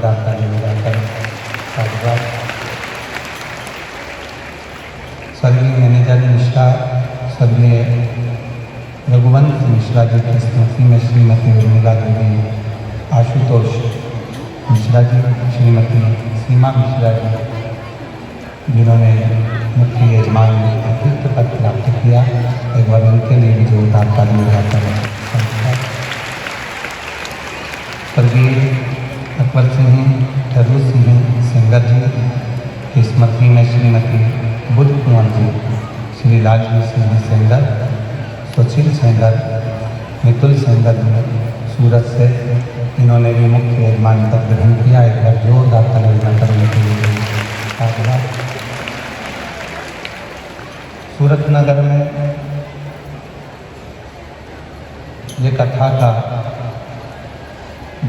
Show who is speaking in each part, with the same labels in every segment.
Speaker 1: जोरदार ताली बजाकर साधुवाद। स्वर्गीय मैनेजर मिश्रा, स्वर्गीय रघुवंश मिश्रा जी की स्मृति में श्रीमती उर्मिला देवी, आशुतोष मिश्रा जी, श्रीमती सीमा मिश्रा जी, जिन्होंने मुख्य यजमान अतिथि पद प्राप्त किया, एक बार उनके लिए भी जोरदार ताली बजाकर स्वर्गीय अकबर सिंह टरू सिंह सेंगर जी की स्मृति में श्रीमती बुद्ध कुंवर जी, श्री लालजी सिंह सेंगर, सुशील सेंगर, मितुल सेंगर सूरत से, इन्होंने भी मुख्य यजमान पद ग्रहण किया। एक बार जोरदार ताली बजाकर उनके लिए धन्यवाद। सूरत नगर में ये कथा का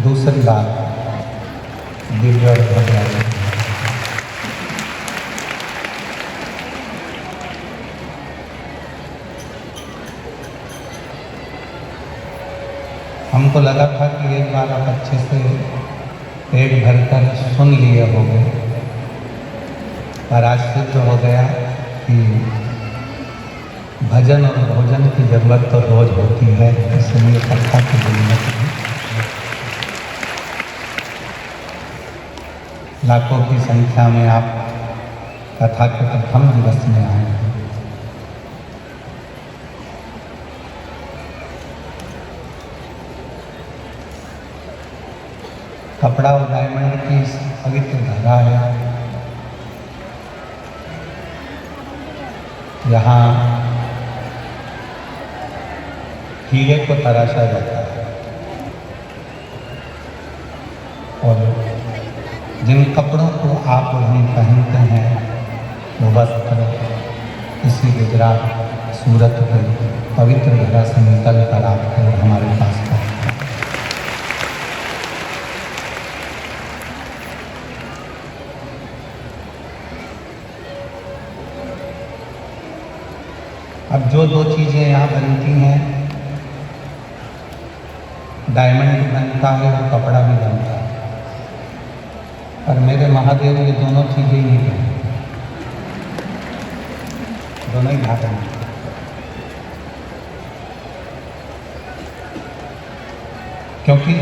Speaker 1: दूसरी बार दिव्य हो गया है। हमको लगा था कि एक बार आप अच्छे से पेट भरकर सुन लिए होंगे, पर आज सिद्ध हो गया कि भजन और भोजन की जरूरत तो रोज होती है, इसलिए कथा की जरूरत है। लाखों की संख्या में आप कथा के प्रथम दिवस में आए हैं। कपड़ा और डायमंड की पवित्र धारा है। यहाँ हीरे को तराशा जाता है और जिन कपड़ों को आप और हम पहनते हैं वो वस्त्र इसी गुजरात सूरत के पवित्र धरा से निकल कर आपके हमारे पास पहुँचते हैं। अब जो दो चीज़ें यहाँ बनती हैं, डायमंड भी बनता है और कपड़ा भी बनता है, पर मेरे महादेव ये दोनों चीज़ें ही नहीं बनती, दोनों ही धारण। क्योंकि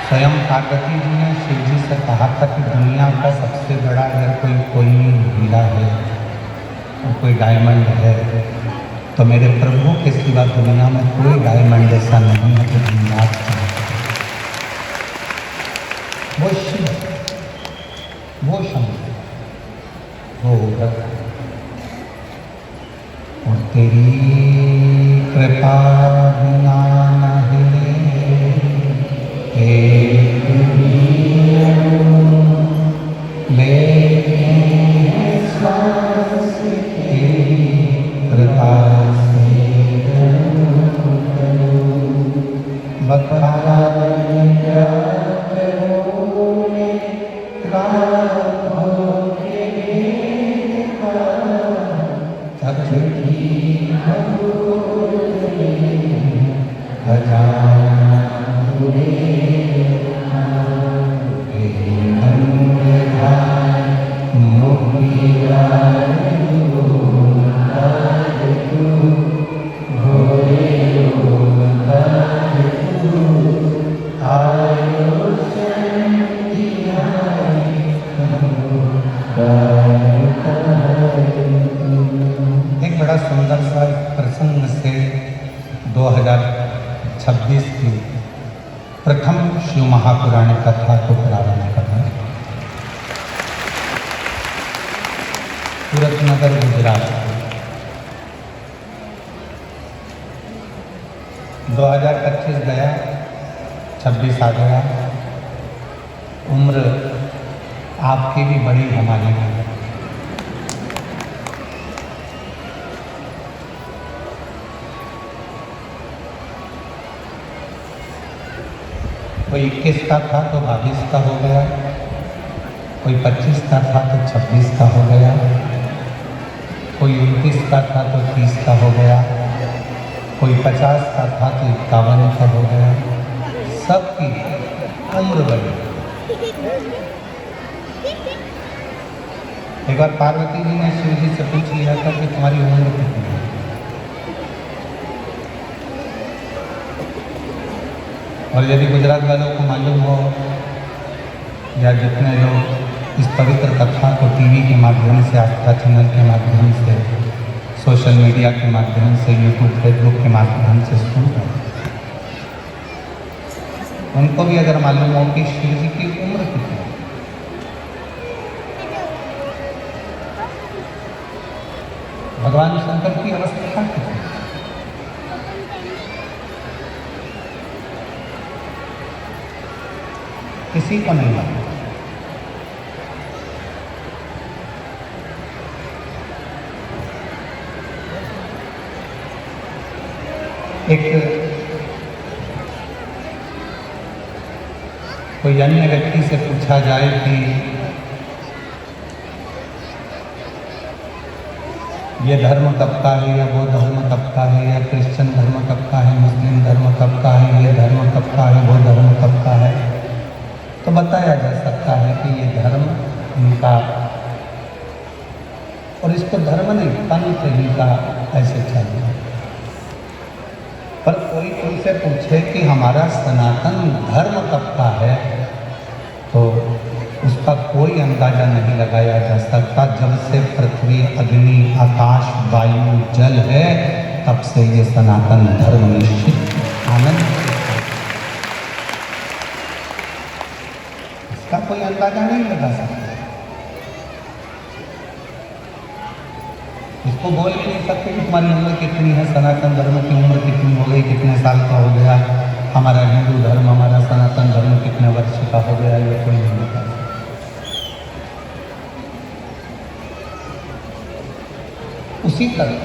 Speaker 1: स्वयं पार्वती जी ने शिव जी से कहा था कि दुनिया का सबसे बड़ा अगर कोई हीरा है और कोई डायमंड है तो मेरे प्रभु के सिवा दुनिया में कोई डायमंड ऐसा नहीं है जो धन्यवाद है। वो शिव, वो शंकर, वो व्रत और तेरी कृपा बिना नहीं एक बड़ा सुंदर सा प्रसंग से 2026 की प्रथम शिव महापुराण कथा को प्रारंभ करना। सूरत नगर गुजरात 2025 गया, 26 आ गया। उम्र आपकी भी बड़ी, हमारी भी। कोई 21 का था तो 22 का हो गया, कोई 25 का था तो 26 का हो गया, कोई 29 का था तो 30 का हो गया, कोई 50 का था तो 51 का हो गया। सबकी उम्र बढ़ी। एक बार पार्वती जी ने शिव जी से पूछ लिया था कि तुम्हारी उम्र कितनी है। और यदि गुजरात वालों को मालूम हो या जितने लोग इस पवित्र कथा को टीवी के माध्यम से, आस्था चैनल के माध्यम से, सोशल मीडिया के माध्यम से, यूट्यूब फेसबुक के माध्यम से सुन रहे हैं, उनको भी अगर मालूम हो कि शिव जी की उम्र कितनी है, भगवान शंकर की अवस्था कितनी है, किसी को नहीं मालूम। एक कोई अन्य व्यक्ति से पूछा जाए कि ये धर्म कब का है, या वो धर्म कब का है, या क्रिश्चियन धर्म कब का है, मुस्लिम धर्म कब का है, ये धर्म कब का है, वो धर्म कब का है, तो बताया जा सकता है कि ये धर्म इनका, और इसको धर्म नहीं तंत्र इनका ऐसे चाहिए। पर कोई तुमसे पूछे कि हमारा सनातन धर्म कब का है, तो उसका कोई अंदाजा नहीं लगाया जा सकता। जब से पृथ्वी, अग्नि, आकाश, वायु, जल है, तब से ये सनातन धर्म निश्चित आनंद, इसका कोई अंदाजा नहीं लगा सकता। इसको बोल भी नहीं सकते कि तुम्हारी उम्र कितनी है, सनातन धर्म की उम्र कितनी हो गई, कितने साल का हो गया, हमारा हिंदू धर्म, हमारा सनातन धर्म कितने वर्ष का हो गया, ये कोई नहीं बता सकता। उसी तरह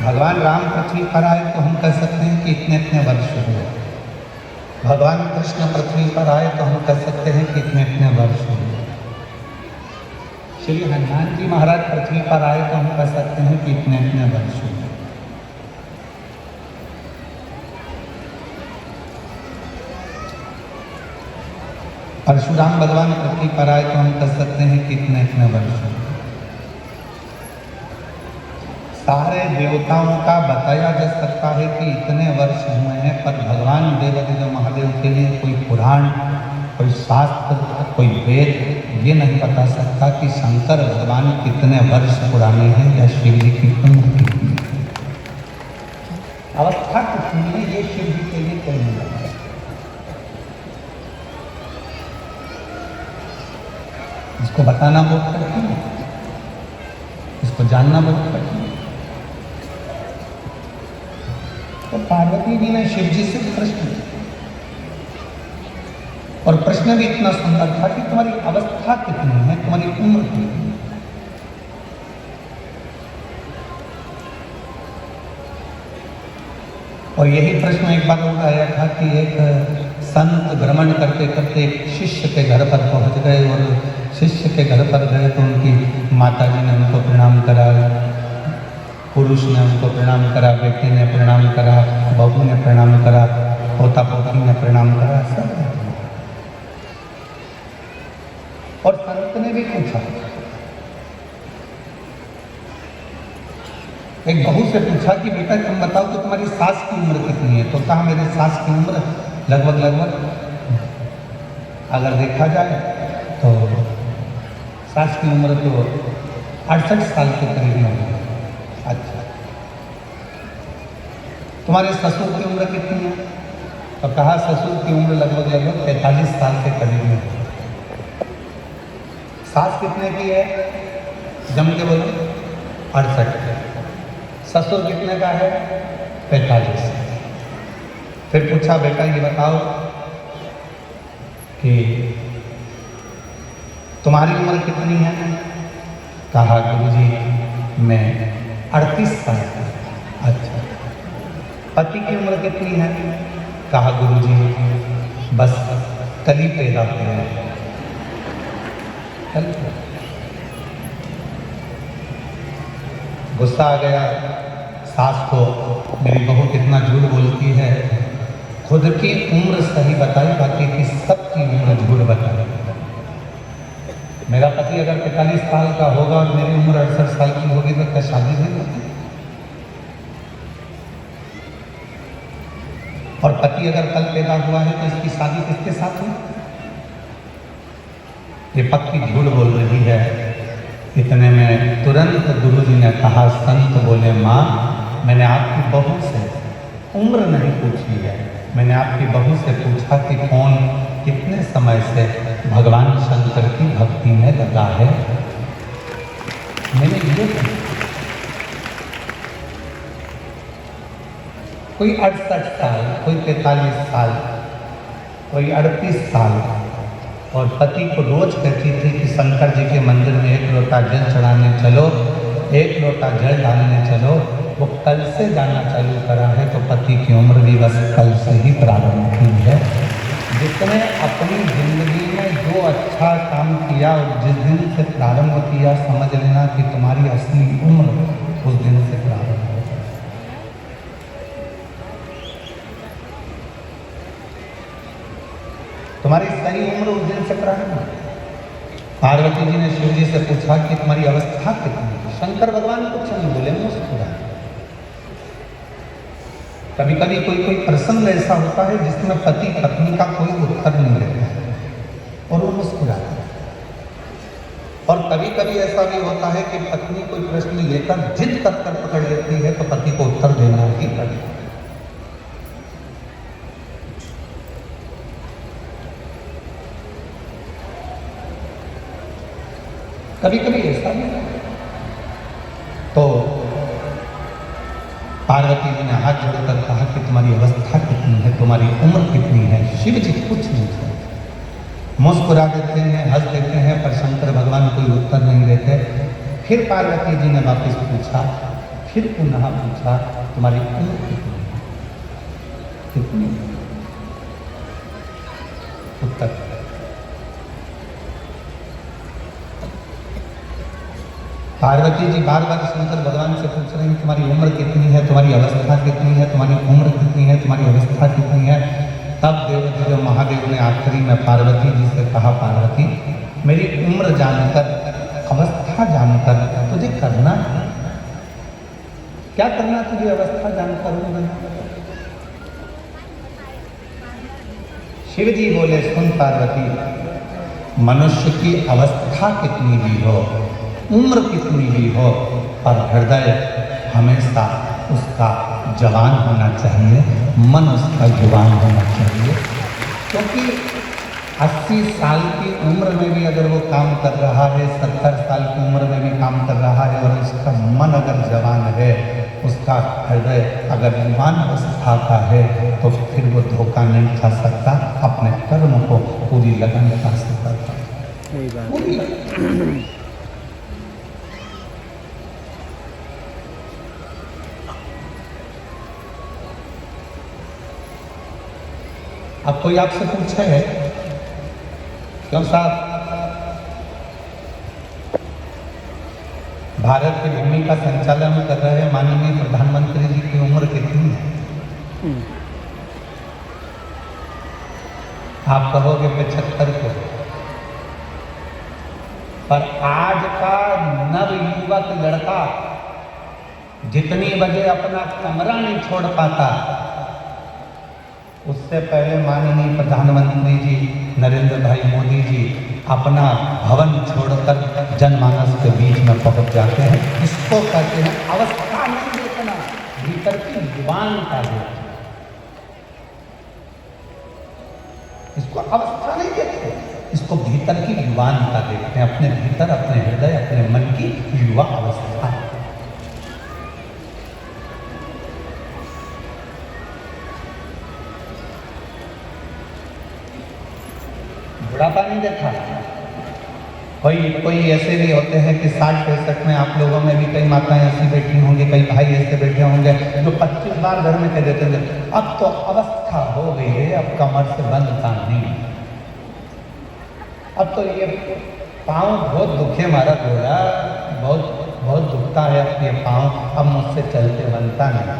Speaker 1: भगवान राम पृथ्वी पर आए तो हम कह सकते हैं कि इतने इतने वर्ष हुए, भगवान कृष्ण पृथ्वी पर आए तो हम कह सकते हैं कि इतने इतने वर्ष हुए, श्री हनुमान जी महाराज पृथ्वी पर आए तो हम कह सकते हैं कि इतने इतने वर्ष हुए। परशुराम भगवान पृथ्वी पर आए तो हम कह सकते हैं कि इतने इतने वर्ष हुए। सारे देवताओं का बताया जा सकता है कि इतने वर्ष हुए हैं, पर भगवान देवादिदेव महादेव के लिए कोई पुराण, कोई शास्त्र, कोई वेद ये नहीं बता सकता कि शंकर भगवान कितने वर्ष पुराने हैं या शिव जी की उम्र कितनी है, अवस्था कितनी है, ये शिव जी के लिए कोई नहीं बता सकता। इसको बताना बहुत कठिन है, इसको जानना बहुत कठिन है। तो पार्वती जी ने शिव जी से प्रश्न किया, और प्रश्न भी इतना सुंदर था कि तुम्हारी अवस्था कितनी है, तुम्हारी उम्र कितनी है। और यही प्रश्न एक बार उठाया था कि एक संत भ्रमण करते करते एक शिष्य के घर पर पहुंच गए, और शिष्य के घर पर गए तो उनकी माता जी ने उनको प्रणाम करा, पुरुष ने उनको प्रणाम करा, बेटे ने प्रणाम करा, बहू ने प्रणाम करा, पोता पोती ने प्रणाम करा, सब। और संत ने भी पूछा, एक बहू से पूछा कि बेटा तुम बताओ तो तुम्हारी सास की उम्र कितनी है, तो कहा मेरे सास की उम्र लगभग अगर देखा जाए तो सास की उम्र तो 68 साल के करीब में होगी। अच्छा, तुम्हारे ससुर की उम्र कितनी है, तो कहा ससुर की उम्र लगभग 45 साल के करीब में है। सास कितने की है, जम के बोलो 68। ससुर कितने का है, 45। फिर पूछा बेटा ये बताओ कि तुम्हारी उम्र कितनी है, कहा गुरुजी मैं 38 साल का। अच्छा, पति की उम्र कितनी है, कहा गुरुजी बस कल ही पैदा हुआ है। गुस्सा आ गया सास को, मेरी बहू कितना झूठ बोलती है, खुद की उम्र सही बताई, बाकी की सबकी उम्र झूठ बताई। मेरा पति अगर 45 साल का होगा और मेरी उम्र 68 साल की होगी तो क्या शादी नहीं होती? और पति अगर कल पैदा हुआ है तो इसकी शादी किसके साथ हुई? ये पक्की झूठ बोल रही है। इतने में तुरंत गुरुजी ने कहा, संत बोले, माँ मैंने आपकी बहू से उम्र नहीं पूछी है, मैंने आपकी बहू से पूछा कि कौन कितने समय से भगवान शंकर की भक्ति में लगा है। मैंने ये कहा, कोई 68 साल, कोई 43 साल, कोई 38 साल, और पति को रोज कहती थी कि शंकर जी के मंदिर में 1 लोटा जल चढ़ाने चलो, 1 लोटा जल डालने चलो। वो कल से जाना चालू करा है तो पति की उम्र भी बस कल से ही प्रारंभ हुई है। जिसने अपनी जिंदगी में जो अच्छा काम किया और जिस दिन से प्रारंभ किया, समझ लेना कि तुम्हारी असली उम्र उस दिन से प्रारंभ हो। तुम्हारी सही उम्र उस दिन से प्रारंभ है। पार्वती जी ने शिव जी से पूछा कि तुम्हारी अवस्था कितनी है? शंकर भगवान कुछ नहीं बोले, मुस्कुराए। कभी कभी कोई प्रसंग ऐसा होता है जिसमें पति पत्नी का कोई उत्तर नहीं देता है और वो मुस्कुराता है। और कभी कभी ऐसा भी होता है कि पत्नी कोई प्रश्न लेकर जिद कर पकड़ लेती है तो पति को उत्तर देना ही पड़ेगा। कभी कभी ऐसा भी होता है। तो पार्वती जी ने हाथ जोड़कर कहा कि तुम्हारी अवस्था कितनी है, तुम्हारी उम्र कितनी है? शिव जी कुछ नहीं कहते, मुस्कुरा देते हैं, हंस देते हैं, पर शंकर भगवान कोई उत्तर नहीं देते। फिर पार्वती जी ने वापस पूछा, फिर पुनः पूछा, तुम्हारी उम्र कितनी है? कितनी? उत्तर पार्वती जी बार बार शंकर भगवान से पूछ रहे हैं, तुम्हारी उम्र कितनी है, तुम्हारी अवस्था कितनी है, तुम्हारी उम्र कितनी है, तुम्हारी अवस्था कितनी है। तब देव महादेव ने आखिरी में पार्वती जी से कहा, पार्वती मेरी उम्र जानकर, अवस्था जानकर तुझे करना है क्या? करना तुझे अवस्था जानकर? शिव जी बोले, सुन पार्वती, मनुष्य की अवस्था कितनी भी हो, उम्र कितनी भी हो, पर हृदय हमेशा उसका जवान होना चाहिए, मन उसका जुबान होना चाहिए। क्योंकि 80 साल की उम्र में भी अगर वो काम कर रहा है, 70 साल की उम्र में भी काम कर रहा है, और उसका मन अगर जवान है, उसका हृदय अगर युवान अवस्था का है, तो फिर वो धोखा नहीं खा सकता, अपने कर्म को पूरी लगन से करता। अब कोई आपसे पूछे है, क्यों साहब भारत की भूमि का संचालन कर रहे हैं माननीय प्रधानमंत्री जी की उम्र कितनी है? आप कहोगे 75 को, पर आज का नव युवक लड़का जितनी बजे अपना कमरा नहीं छोड़ पाता, उससे पहले माननीय प्रधानमंत्री जी नरेंद्र भाई मोदी जी अपना भवन छोड़कर जनमानस के बीच में पहुंच जाते हैं। इसको कहते हैं अवस्था नहीं देखना, भीतर की जुबान का देखना। इसको अवस्था नहीं देखते, इसको भीतर की जुबान का देखते हैं, अपने भीतर, अपने हृदय, अपने मन की युवा अवस्था। बुढ़ापा नहीं देखा। कोई ऐसे भी होते हैं कि 60-65 में, आप लोगों में भी कई माताएं ऐसी बैठी होंगी, कई भाई ऐसे बैठे होंगे जो 25 बार घर में कह देते हैं, अब तो अवस्था हो गई है, अब कमर से बनता नहीं, अब तो ये पाँव बहुत दुखे, मारा घोड़ा बहुत दुखता है, अब ये पाँव अब मुझसे चलते बनता नहीं।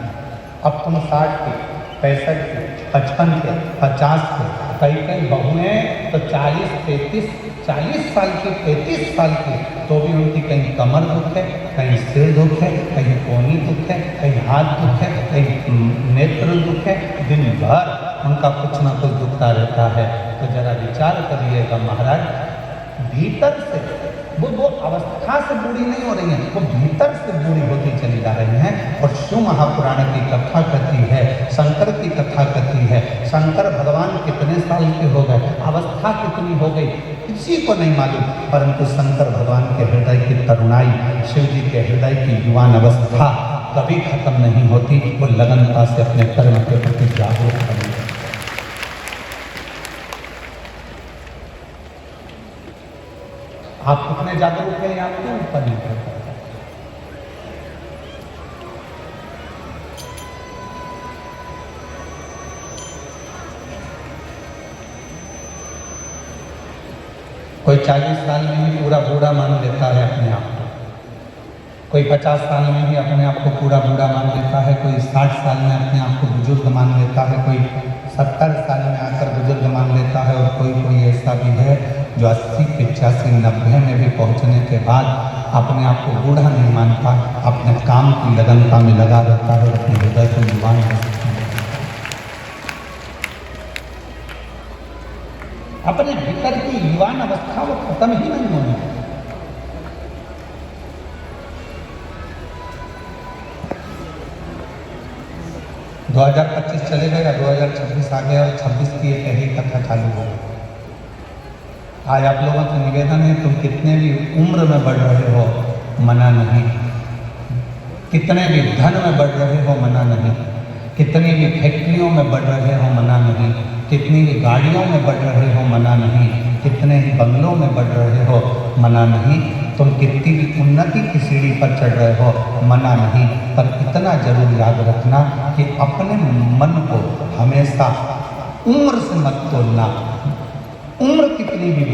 Speaker 1: अब तुम 60 की 65 के, 55 के, 50 के, कई कई बहुएं तो 40, 33, 40 साल की, 35 साल की, तो भी उनकी कहीं कमर दुख है, कहीं सिर दुख है, कहीं कोहनी दुख है, कहीं हाथ दुख है, कहीं नेत्र दुख है, दिन भर उनका कुछ ना कुछ दुखता रहता है। तो जरा विचार करिएगा महाराज, भीतर से वो अवस्था से बूढ़ी नहीं हो रही हैं, वो भीतर से बूढ़ी होती चली जा रही हैं। और शिव महापुराण की कथा कहती है, शंकर की कथा कहती है, शंकर भगवान कितने साल के हो गए, अवस्था कितनी हो गई, किसी को नहीं मालूम, परंतु शंकर भगवान के हृदय की तरुणाई, शिव जी के हृदय की युवान अवस्था कभी खत्म नहीं होती। वो लगनता से अपने कर्म के प्रति जागरूक बनी। आप कितने जागरूक हैं आपके ऊपर निर्भर करता है। कोई 40 साल में ही पूरा बूढ़ा मान लेता है अपने आप को, कोई 50 साल में ही अपने आप को पूरा बूढ़ा मान लेता है, कोई 60 साल में अपने आप को बुजुर्ग मान लेता है, कोई 70 साल में आकर बुजुर्ग मान लेता है, और कोई ऐसा भी है जो 80, 85, 90 में भी पहुंचने के बाद अपने आप को बूढ़ा नहीं मानता, अपने काम की लगनता में लगा रहता है, अपने हृदय को युवान अपने भीतर की युवान अवस्था वो खत्म ही नहीं होनी। 2025 चले गए, 2026 आ गया और 26 की एक यही कथा चालू हो गई। आज आप लोगों से निवेदन है, तुम कितने भी उम्र में बढ़ रहे हो मना नहीं, कितने भी धन में बढ़ रहे हो मना नहीं, कितनी भी फैक्ट्रियों में बढ़ रहे हो मना नहीं, कितनी भी गाड़ियों में बढ़ रहे हो मना नहीं, कितने ही बंगलों में बढ़ रहे हो मना नहीं, तुम कितनी भी उन्नति की सीढ़ी पर चढ़ रहे हो मना नहीं, पर इतना जरूर याद रखना कि अपने मन को हमेशा उम्र से मत तोलना। उम्र कितनी भी